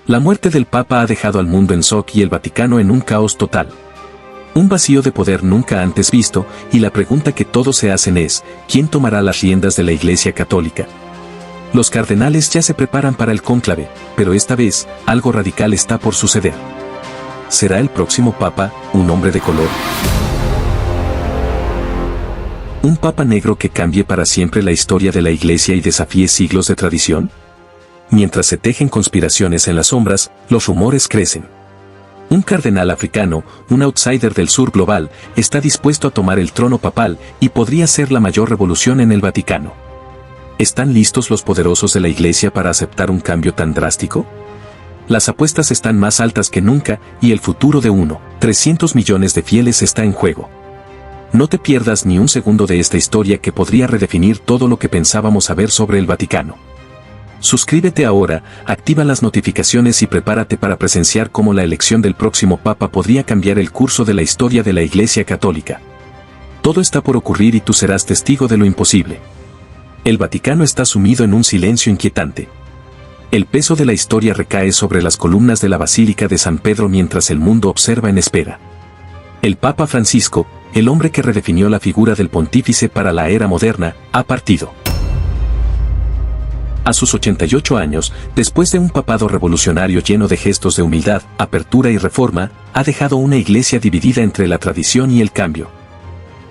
La muerte del Papa ha dejado al mundo en shock y el Vaticano en un caos total. Un vacío de poder nunca antes visto, y la pregunta que todos se hacen es, ¿quién tomará las riendas de la Iglesia Católica? Los cardenales ya se preparan para el cónclave, pero esta vez, algo radical está por suceder. ¿Será el próximo Papa un hombre de color? ¿Un Papa negro que cambie para siempre la historia de la Iglesia y desafíe siglos de tradición? Mientras se tejen conspiraciones en las sombras, los rumores crecen. Un cardenal africano, un outsider del sur global, está dispuesto a tomar el trono papal y podría ser la mayor revolución en el Vaticano. ¿Están listos los poderosos de la Iglesia para aceptar un cambio tan drástico? Las apuestas están más altas que nunca y el futuro de 300 millones de fieles está en juego. No te pierdas ni un segundo de esta historia que podría redefinir todo lo que pensábamos saber sobre el Vaticano. Suscríbete ahora, activa las notificaciones y prepárate para presenciar cómo la elección del próximo Papa podría cambiar el curso de la historia de la Iglesia Católica. Todo está por ocurrir y tú serás testigo de lo imposible. El Vaticano está sumido en un silencio inquietante. El peso de la historia recae sobre las columnas de la Basílica de San Pedro mientras el mundo observa en espera. El Papa Francisco, el hombre que redefinió la figura del pontífice para la era moderna, ha partido. A sus 88 años, después de un papado revolucionario lleno de gestos de humildad, apertura y reforma, ha dejado una iglesia dividida entre la tradición y el cambio.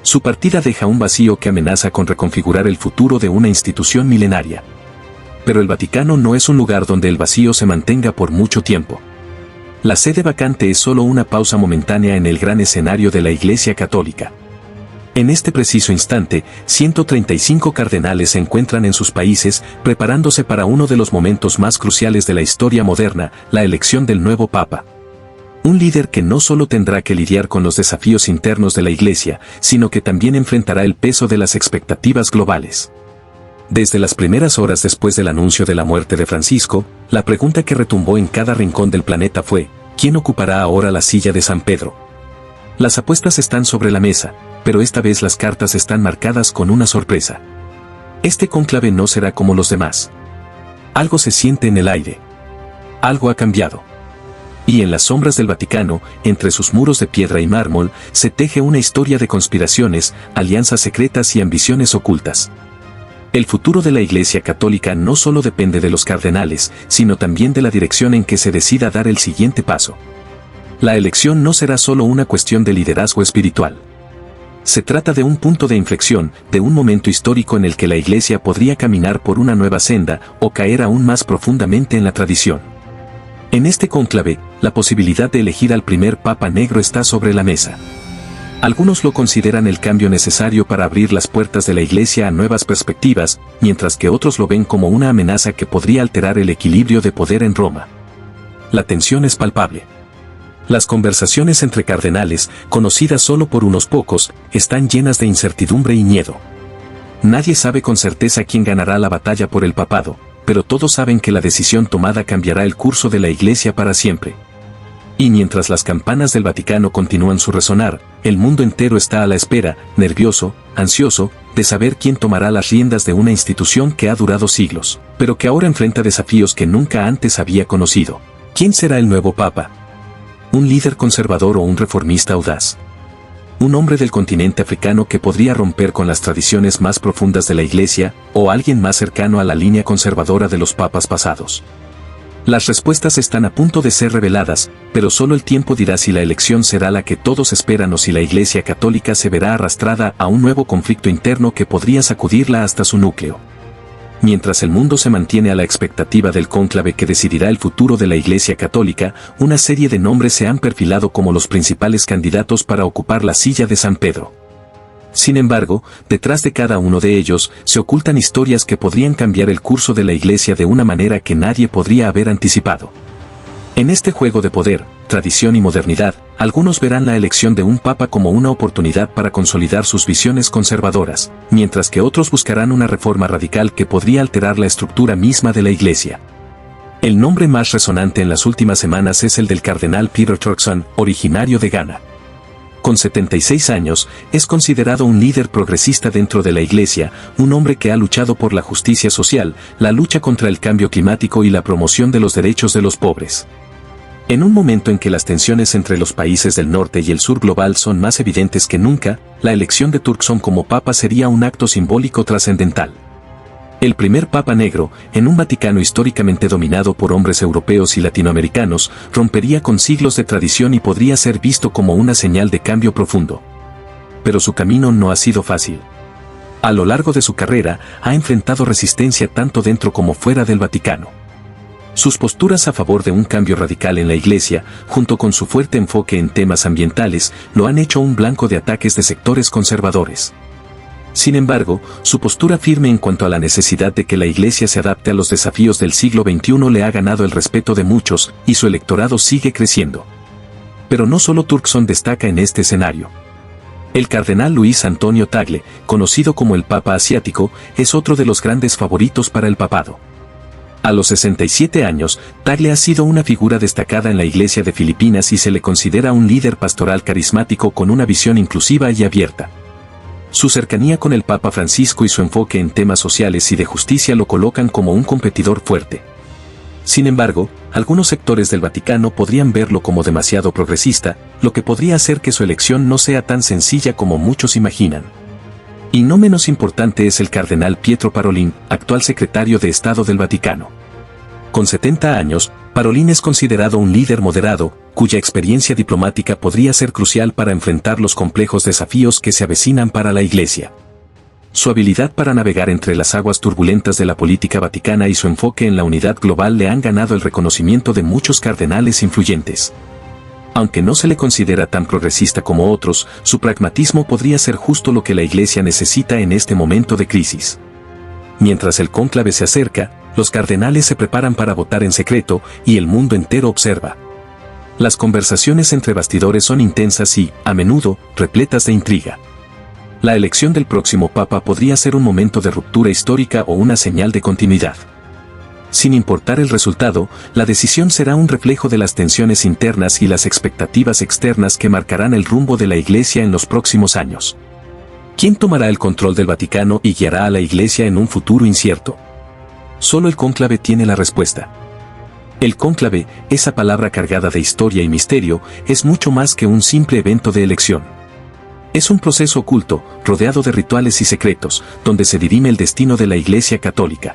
Su partida deja un vacío que amenaza con reconfigurar el futuro de una institución milenaria. Pero el Vaticano no es un lugar donde el vacío se mantenga por mucho tiempo. La sede vacante es solo una pausa momentánea en el gran escenario de la Iglesia Católica. En este preciso instante, 135 cardenales se encuentran en sus países, preparándose para uno de los momentos más cruciales de la historia moderna, la elección del nuevo Papa. Un líder que no solo tendrá que lidiar con los desafíos internos de la Iglesia, sino que también enfrentará el peso de las expectativas globales. Desde las primeras horas después del anuncio de la muerte de Francisco, la pregunta que retumbó en cada rincón del planeta fue, ¿quién ocupará ahora la silla de San Pedro? Las apuestas están sobre la mesa, pero esta vez las cartas están marcadas con una sorpresa. Este cónclave no será como los demás. Algo se siente en el aire. Algo ha cambiado. Y en las sombras del Vaticano, entre sus muros de piedra y mármol, se teje una historia de conspiraciones, alianzas secretas y ambiciones ocultas. El futuro de la Iglesia Católica no solo depende de los cardenales, sino también de la dirección en que se decida dar el siguiente paso. La elección no será solo una cuestión de liderazgo espiritual. Se trata de un punto de inflexión, de un momento histórico en el que la Iglesia podría caminar por una nueva senda o caer aún más profundamente en la tradición. En este cónclave, la posibilidad de elegir al primer Papa negro está sobre la mesa. Algunos lo consideran el cambio necesario para abrir las puertas de la Iglesia a nuevas perspectivas, mientras que otros lo ven como una amenaza que podría alterar el equilibrio de poder en Roma. La tensión es palpable. Las conversaciones entre cardenales, conocidas solo por unos pocos, están llenas de incertidumbre y miedo. Nadie sabe con certeza quién ganará la batalla por el papado, pero todos saben que la decisión tomada cambiará el curso de la Iglesia para siempre. Y mientras las campanas del Vaticano continúan su resonar, el mundo entero está a la espera, nervioso, ansioso, de saber quién tomará las riendas de una institución que ha durado siglos, pero que ahora enfrenta desafíos que nunca antes había conocido. ¿Quién será el nuevo Papa? ¿Un líder conservador o un reformista audaz? ¿Un hombre del continente africano que podría romper con las tradiciones más profundas de la Iglesia, o alguien más cercano a la línea conservadora de los papas pasados? Las respuestas están a punto de ser reveladas, pero solo el tiempo dirá si la elección será la que todos esperan o si la Iglesia Católica se verá arrastrada a un nuevo conflicto interno que podría sacudirla hasta su núcleo. Mientras el mundo se mantiene a la expectativa del cónclave que decidirá el futuro de la Iglesia Católica, una serie de nombres se han perfilado como los principales candidatos para ocupar la silla de San Pedro. Sin embargo, detrás de cada uno de ellos, se ocultan historias que podrían cambiar el curso de la Iglesia de una manera que nadie podría haber anticipado. En este juego de poder, tradición y modernidad, algunos verán la elección de un papa como una oportunidad para consolidar sus visiones conservadoras, mientras que otros buscarán una reforma radical que podría alterar la estructura misma de la Iglesia. El nombre más resonante en las últimas semanas es el del cardenal Peter Turkson, originario de Ghana. Con 76 años, es considerado un líder progresista dentro de la Iglesia, un hombre que ha luchado por la justicia social, la lucha contra el cambio climático y la promoción de los derechos de los pobres. En un momento en que las tensiones entre los países del norte y el sur global son más evidentes que nunca, la elección de Turkson como papa sería un acto simbólico trascendental. El primer papa negro, en un Vaticano históricamente dominado por hombres europeos y latinoamericanos, rompería con siglos de tradición y podría ser visto como una señal de cambio profundo. Pero su camino no ha sido fácil. A lo largo de su carrera, ha enfrentado resistencia tanto dentro como fuera del Vaticano. Sus posturas a favor de un cambio radical en la Iglesia, junto con su fuerte enfoque en temas ambientales, lo han hecho un blanco de ataques de sectores conservadores. Sin embargo, su postura firme en cuanto a la necesidad de que la Iglesia se adapte a los desafíos del siglo XXI le ha ganado el respeto de muchos, y su electorado sigue creciendo. Pero no solo Turkson destaca en este escenario. El cardenal Luis Antonio Tagle, conocido como el Papa Asiático, es otro de los grandes favoritos para el papado. A los 67 años, Tagle ha sido una figura destacada en la Iglesia de Filipinas y se le considera un líder pastoral carismático con una visión inclusiva y abierta. Su cercanía con el Papa Francisco y su enfoque en temas sociales y de justicia lo colocan como un competidor fuerte. Sin embargo, algunos sectores del Vaticano podrían verlo como demasiado progresista, lo que podría hacer que su elección no sea tan sencilla como muchos imaginan. Y no menos importante es el cardenal Pietro Parolin, actual secretario de Estado del Vaticano. Con 70 años, Parolin es considerado un líder moderado, cuya experiencia diplomática podría ser crucial para enfrentar los complejos desafíos que se avecinan para la Iglesia. Su habilidad para navegar entre las aguas turbulentas de la política vaticana y su enfoque en la unidad global le han ganado el reconocimiento de muchos cardenales influyentes. Aunque no se le considera tan progresista como otros, su pragmatismo podría ser justo lo que la Iglesia necesita en este momento de crisis. Mientras el cónclave se acerca, los cardenales se preparan para votar en secreto y el mundo entero observa. Las conversaciones entre bastidores son intensas y, a menudo, repletas de intriga. La elección del próximo papa podría ser un momento de ruptura histórica o una señal de continuidad. Sin importar el resultado, la decisión será un reflejo de las tensiones internas y las expectativas externas que marcarán el rumbo de la Iglesia en los próximos años. ¿Quién tomará el control del Vaticano y guiará a la Iglesia en un futuro incierto? Solo el cónclave tiene la respuesta. El cónclave, esa palabra cargada de historia y misterio, es mucho más que un simple evento de elección. Es un proceso oculto, rodeado de rituales y secretos, donde se dirime el destino de la Iglesia Católica.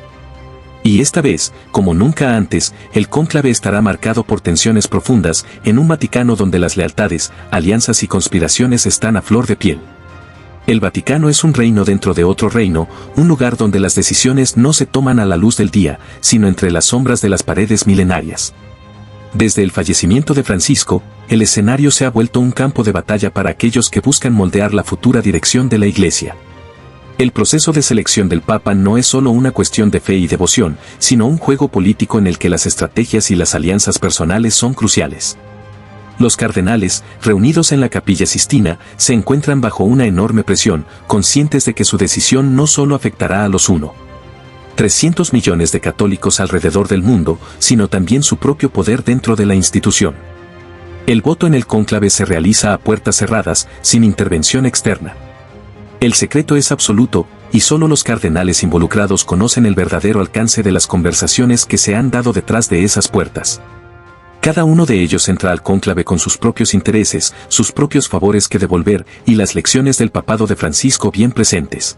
Y esta vez, como nunca antes, el cónclave estará marcado por tensiones profundas, en un Vaticano donde las lealtades, alianzas y conspiraciones están a flor de piel. El Vaticano es un reino dentro de otro reino, un lugar donde las decisiones no se toman a la luz del día, sino entre las sombras de las paredes milenarias. Desde el fallecimiento de Francisco, el escenario se ha vuelto un campo de batalla para aquellos que buscan moldear la futura dirección de la Iglesia. El proceso de selección del Papa no es solo una cuestión de fe y devoción, sino un juego político en el que las estrategias y las alianzas personales son cruciales. Los cardenales, reunidos en la Capilla Sistina, se encuentran bajo una enorme presión, conscientes de que su decisión no solo afectará a los 300 millones de católicos alrededor del mundo, sino también su propio poder dentro de la institución. El voto en el cónclave se realiza a puertas cerradas, sin intervención externa. El secreto es absoluto, y solo los cardenales involucrados conocen el verdadero alcance de las conversaciones que se han dado detrás de esas puertas. Cada uno de ellos entra al cónclave con sus propios intereses, sus propios favores que devolver, y las lecciones del papado de Francisco bien presentes.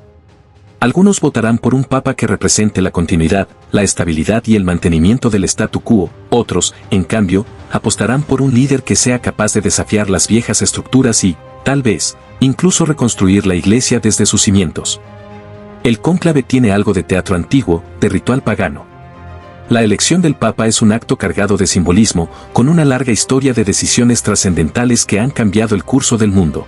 Algunos votarán por un papa que represente la continuidad, la estabilidad y el mantenimiento del statu quo, otros, en cambio, apostarán por un líder que sea capaz de desafiar las viejas estructuras y, tal vez, incluso reconstruir la Iglesia desde sus cimientos. El cónclave tiene algo de teatro antiguo, de ritual pagano. La elección del Papa es un acto cargado de simbolismo, con una larga historia de decisiones trascendentales que han cambiado el curso del mundo.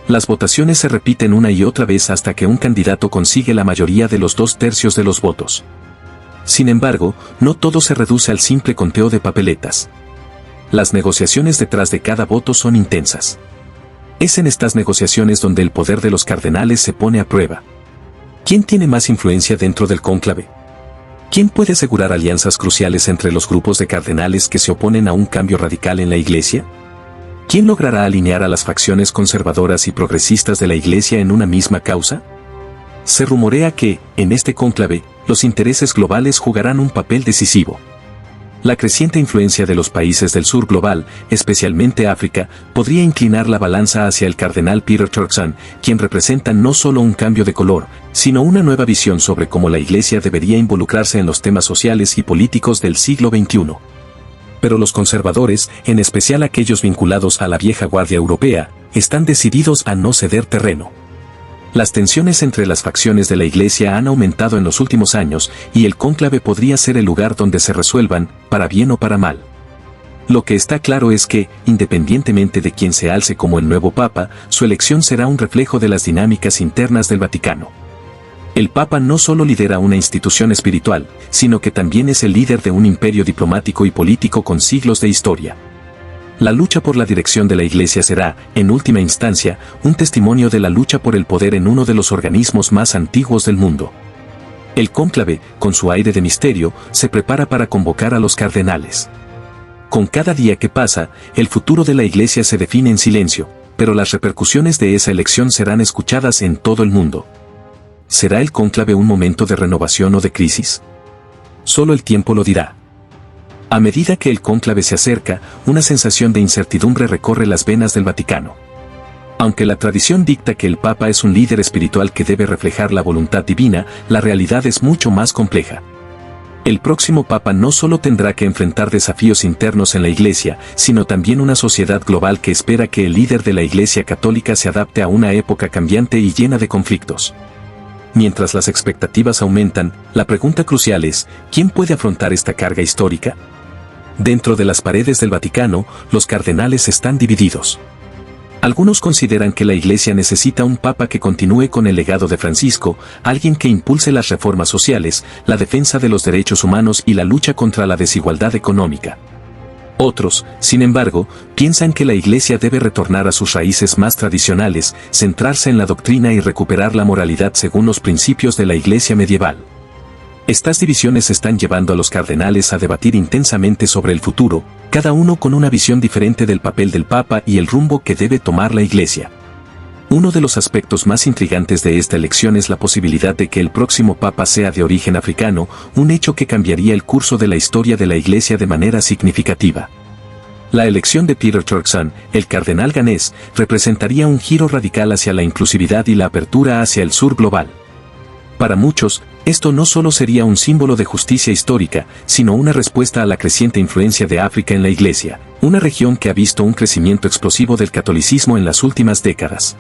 Las votaciones se repiten una y otra vez hasta que un candidato consigue la mayoría de los 2/3 de los votos. Sin embargo, no todo se reduce al simple conteo de papeletas. Las negociaciones detrás de cada voto son intensas. Es en estas negociaciones donde el poder de los cardenales se pone a prueba. ¿Quién tiene más influencia dentro del cónclave? ¿Quién puede asegurar alianzas cruciales entre los grupos de cardenales que se oponen a un cambio radical en la Iglesia? ¿Quién logrará alinear a las facciones conservadoras y progresistas de la Iglesia en una misma causa? Se rumorea que, en este cónclave, los intereses globales jugarán un papel decisivo. La creciente influencia de los países del sur global, especialmente África, podría inclinar la balanza hacia el cardenal Peter Turkson, quien representa no solo un cambio de color, sino una nueva visión sobre cómo la Iglesia debería involucrarse en los temas sociales y políticos del siglo XXI. Pero los conservadores, en especial aquellos vinculados a la vieja guardia europea, están decididos a no ceder terreno. Las tensiones entre las facciones de la Iglesia han aumentado en los últimos años y el cónclave podría ser el lugar donde se resuelvan, para bien o para mal. Lo que está claro es que, independientemente de quién se alce como el nuevo Papa, su elección será un reflejo de las dinámicas internas del Vaticano. El Papa no solo lidera una institución espiritual, sino que también es el líder de un imperio diplomático y político con siglos de historia. La lucha por la dirección de la Iglesia será, en última instancia, un testimonio de la lucha por el poder en uno de los organismos más antiguos del mundo. El cónclave, con su aire de misterio, se prepara para convocar a los cardenales. Con cada día que pasa, el futuro de la Iglesia se define en silencio, pero las repercusiones de esa elección serán escuchadas en todo el mundo. ¿Será el cónclave un momento de renovación o de crisis? Solo el tiempo lo dirá. A medida que el cónclave se acerca, una sensación de incertidumbre recorre las venas del Vaticano. Aunque la tradición dicta que el Papa es un líder espiritual que debe reflejar la voluntad divina, la realidad es mucho más compleja. El próximo Papa no solo tendrá que enfrentar desafíos internos en la Iglesia, sino también una sociedad global que espera que el líder de la Iglesia Católica se adapte a una época cambiante y llena de conflictos. Mientras las expectativas aumentan, la pregunta crucial es, ¿quién puede afrontar esta carga histórica? Dentro de las paredes del Vaticano, los cardenales están divididos. Algunos consideran que la Iglesia necesita un Papa que continúe con el legado de Francisco, alguien que impulse las reformas sociales, la defensa de los derechos humanos y la lucha contra la desigualdad económica. Otros, sin embargo, piensan que la Iglesia debe retornar a sus raíces más tradicionales, centrarse en la doctrina y recuperar la moralidad según los principios de la Iglesia medieval. Estas divisiones están llevando a los cardenales a debatir intensamente sobre el futuro, cada uno con una visión diferente del papel del Papa y el rumbo que debe tomar la Iglesia. Uno de los aspectos más intrigantes de esta elección es la posibilidad de que el próximo Papa sea de origen africano, un hecho que cambiaría el curso de la historia de la Iglesia de manera significativa. La elección de Peter Turkson, el cardenal ganés, representaría un giro radical hacia la inclusividad y la apertura hacia el sur global. Para muchos, esto no solo sería un símbolo de justicia histórica, sino una respuesta a la creciente influencia de África en la Iglesia, una región que ha visto un crecimiento explosivo del catolicismo en las últimas décadas.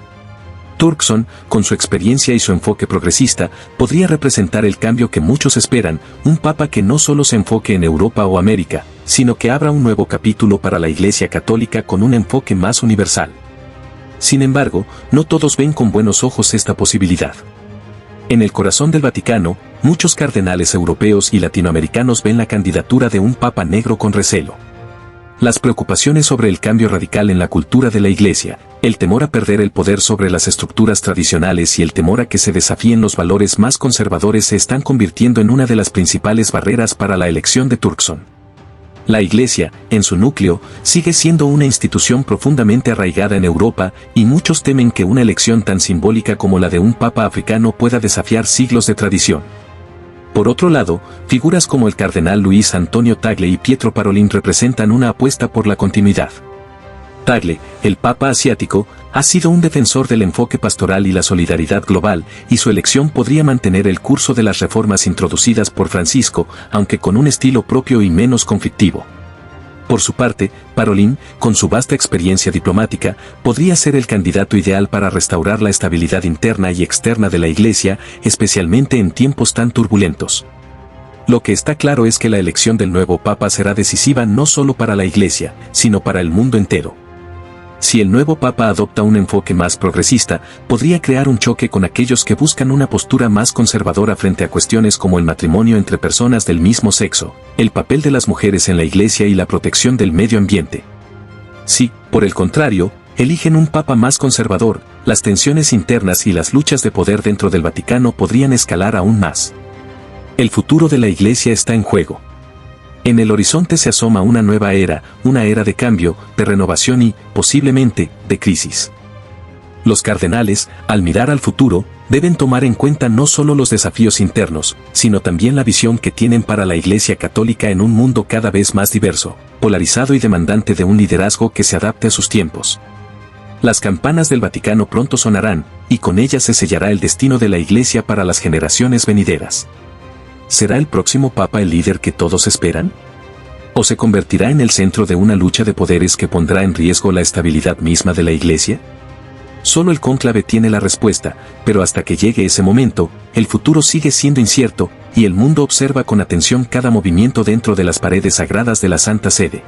Turkson, con su experiencia y su enfoque progresista, podría representar el cambio que muchos esperan, un papa que no solo se enfoque en Europa o América, sino que abra un nuevo capítulo para la Iglesia Católica con un enfoque más universal. Sin embargo, no todos ven con buenos ojos esta posibilidad. En el corazón del Vaticano, muchos cardenales europeos y latinoamericanos ven la candidatura de un papa negro con recelo. Las preocupaciones sobre el cambio radical en la cultura de la Iglesia, el temor a perder el poder sobre las estructuras tradicionales y el temor a que se desafíen los valores más conservadores se están convirtiendo en una de las principales barreras para la elección de Turkson. La Iglesia, en su núcleo, sigue siendo una institución profundamente arraigada en Europa, y muchos temen que una elección tan simbólica como la de un papa africano pueda desafiar siglos de tradición. Por otro lado, figuras como el cardenal Luis Antonio Tagle y Pietro Parolin representan una apuesta por la continuidad. Tagle, el papa asiático, ha sido un defensor del enfoque pastoral y la solidaridad global, y su elección podría mantener el curso de las reformas introducidas por Francisco, aunque con un estilo propio y menos conflictivo. Por su parte, Parolin, con su vasta experiencia diplomática, podría ser el candidato ideal para restaurar la estabilidad interna y externa de la Iglesia, especialmente en tiempos tan turbulentos. Lo que está claro es que la elección del nuevo Papa será decisiva no solo para la Iglesia, sino para el mundo entero. Si el nuevo Papa adopta un enfoque más progresista, podría crear un choque con aquellos que buscan una postura más conservadora frente a cuestiones como el matrimonio entre personas del mismo sexo, el papel de las mujeres en la Iglesia y la protección del medio ambiente. Si, por el contrario, eligen un Papa más conservador, las tensiones internas y las luchas de poder dentro del Vaticano podrían escalar aún más. El futuro de la Iglesia está en juego. En el horizonte se asoma una nueva era, una era de cambio, de renovación y, posiblemente, de crisis. Los cardenales, al mirar al futuro, deben tomar en cuenta no solo los desafíos internos, sino también la visión que tienen para la Iglesia Católica en un mundo cada vez más diverso, polarizado y demandante de un liderazgo que se adapte a sus tiempos. Las campanas del Vaticano pronto sonarán, y con ellas se sellará el destino de la Iglesia para las generaciones venideras. ¿Será el próximo Papa el líder que todos esperan? ¿O se convertirá en el centro de una lucha de poderes que pondrá en riesgo la estabilidad misma de la Iglesia? Solo el cónclave tiene la respuesta, pero hasta que llegue ese momento, el futuro sigue siendo incierto, y el mundo observa con atención cada movimiento dentro de las paredes sagradas de la Santa Sede.